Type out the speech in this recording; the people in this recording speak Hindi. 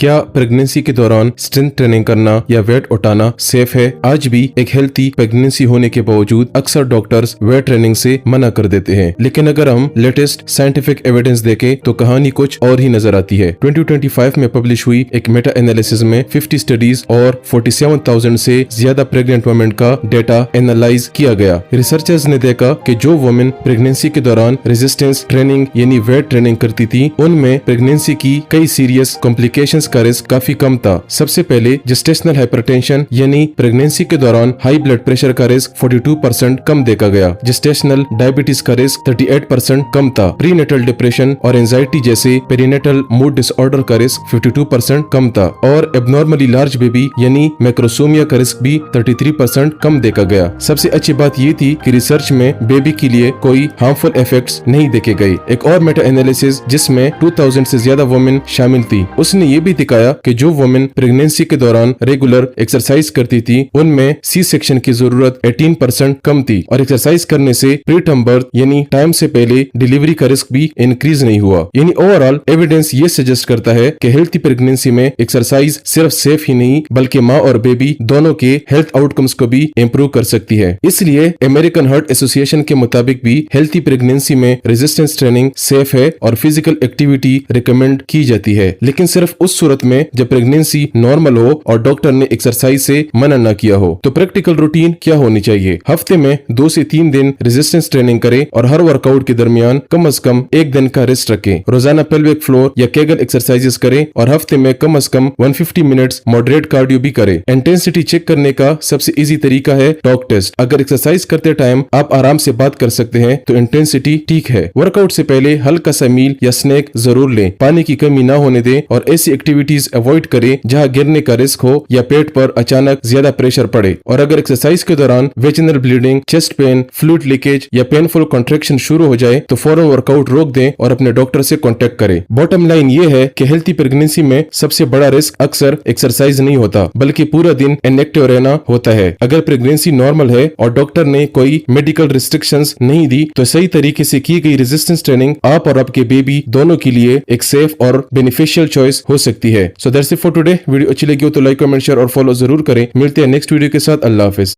क्या प्रेगनेंसी के दौरान स्ट्रेंथ ट्रेनिंग करना या वेट उठाना सेफ है? आज भी एक हेल्थी प्रेगनेंसी होने के बावजूद अक्सर डॉक्टर्स वेट ट्रेनिंग से मना कर देते हैं। लेकिन अगर हम लेटेस्ट साइंटिफिक एविडेंस देखें तो कहानी कुछ और ही नजर आती है। 2025 में पब्लिश हुई एक मेटा एनालिसिस में 50 स्टडीज और 47,000 से ज्यादा प्रेग्नेंट वुमेन का डेटा एनालाइज किया गया। रिसर्चर्स ने देखा कि जो वुमेन प्रेगनेंसी के दौरान रेजिस्टेंस ट्रेनिंग यानी वेट ट्रेनिंग करती थी, उनमें प्रेगनेंसी की कई सीरियस कॉम्प्लिकेशंस का रिस्क काफी कम था। सबसे पहले जेस्टेशनल हाइपरटेंशन यानी प्रेगनेंसी के दौरान हाई ब्लड प्रेशर का रिस्क 42% कम देखा गया। जेस्टेशनल डायबिटीज का रिस्क 38% कम था। प्रीनेटल डिप्रेशन और एंजाइटी जैसे पेरीनेटल मूड डिसऑर्डर का रिस्क 52% कम था और एबनॉर्मली लार्ज बेबी यानी मैक्रोसोमिया का रिस्क भी 33% कम देखा गया। सबसे अच्छी बात ये थी कि रिसर्च में बेबी के लिए कोई हार्मफुल इफेक्ट्स नहीं देखे गए। एक और मेटा एनालिसिस जिसमें 2000 से ज्यादा वुमेन शामिल थी, उसने ये भी दिखाया कि जो वुमेन प्रेगनेंसी के दौरान रेगुलर एक्सरसाइज करती थी, उनमें सी सेक्शन की जरूरत 18% कम थी और एक्सरसाइज करने से प्रीटर्म बर्थ यानी टाइम से पहले डिलीवरी का रिस्क भी इंक्रीज नहीं हुआ। यानी ओवरऑल एविडेंस ये सजेस्ट करता है कि हेल्थी प्रेगनेंसी में एक्सरसाइज सिर्फ सेफ ही नहीं बल्कि माँ और बेबी दोनों के हेल्थ आउटकम्स को भी इम्प्रूव कर सकती है। इसलिए अमेरिकन हार्ट एसोसिएशन के मुताबिक भी हेल्थी प्रेगनेंसी में रेजिस्टेंस ट्रेनिंग सेफ है और फिजिकल एक्टिविटी रिकमेंड की जाती है, लेकिन सिर्फ उस सूरत में जब प्रेगनेंसी नॉर्मल हो और डॉक्टर ने एक्सरसाइज से मना न किया हो। तो प्रैक्टिकल रूटीन क्या होनी चाहिए? हफ्ते में 2 से 3 दिन रेजिस्टेंस ट्रेनिंग करें और हर वर्कआउट के दरमियान कम से कम 1 दिन का रेस्ट रखें। रोजाना पेल्विक फ्लोर या केगल एक्सरसाइजेस करें और हफ्ते में कम 150 मिनट्स मॉडरेट कार्डियो भी करें। इंटेंसिटी चेक करने का सबसे इजी तरीका है टॉक टेस्ट। अगर एक्सरसाइज करते टाइम आप आराम से बात कर सकते हैं तो इंटेंसिटी ठीक है। वर्कआउट से पहले हल्का सा मील या स्नैक जरूर लें। पानी की कमी ना होने दें और ऐसी एक्टिविटीज अवॉइड करें जहां गिरने का रिस्क हो या पेट पर अचानक ज्यादा प्रेशर पड़े। और अगर एक्सरसाइज के दौरान vaginal bleeding, chest pain, fluid leakage या पेनफुल कॉन्ट्रैक्शन शुरू हो जाए तो फौरन वर्कआउट रोक दें और अपने डॉक्टर से कांटेक्ट करें। बॉटम लाइन ये है कि हेल्थी प्रेगनेंसी में सबसे बड़ा रिस्क अक्सर एक्सरसाइज नहीं होता बल्कि पूरा दिन इनएक्टिव रहना होता है। अगर प्रेगनेंसी नॉर्मल है और डॉक्टर ने कोई मेडिकल रिस्ट्रिक्शंस नहीं दी तो सही तरीके से की गई रेजिस्टेंस ट्रेनिंग आप और आपके बेबी दोनों के लिए एक सेफ और बेनिफिशियल चॉइस हो सकती है। So that's it for today. Video अच्छी लगी हो तो लाइक, कमेंट, शेयर और फॉलो जरूर करें। मिलते हैं नेक्स्ट वीडियो के साथ। अल्लाह हाफिज।